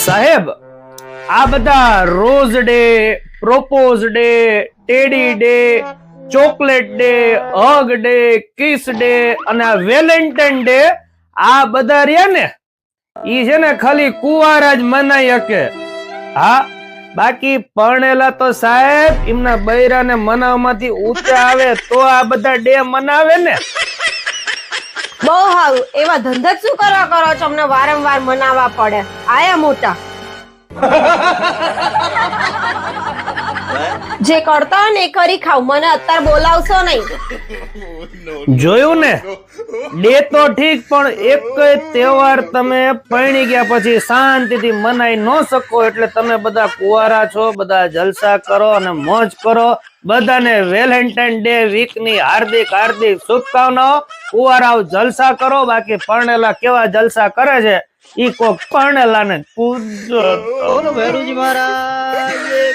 સાહેબ આ બધા rose day, propose day, teddy day, chocolate day, hug day, kiss day અને આ વેલેન્ટાઇન ડે આ બધા રહ્યા ને ઈ છે ને ખાલી કુંવારા જ મનાઈ શકે. હા બાકી પરણેલા તો સાહેબ એમના બૈરાને મનાવવામાંથી ઊંચા આવે તો આ બધા ડે મનાવે ને. બહુ સારું. એવા ધંધા જ શું કરવા કરો છો? અમને વારંવાર મનાવવા પડે. આયા મોટા જે કરતા હોય ને એ કરી ખાવ. મને અત્યારે બોલાવશો નહીં. જોયું ને ડે તો ઠીક પણ એક તહેવાર તમે પરણી ગયા પછી શાંતિથી મનાઈ ન શકો એટલે તમે બધા કુંવારા છો, બધા જલસા કરો અને મોજ કરો. બધાને વેલેન્ટાઇન ડે વીક ની હાર્દિક હાર્દિક શુભકામનાઓ. કુંવારાઓ જલસા કરો, બાકી પરણેલા કેવા જલસા કરે છે ઈ કોક પરણેલા ને પૂછજો. ભેરુજી મહારાજ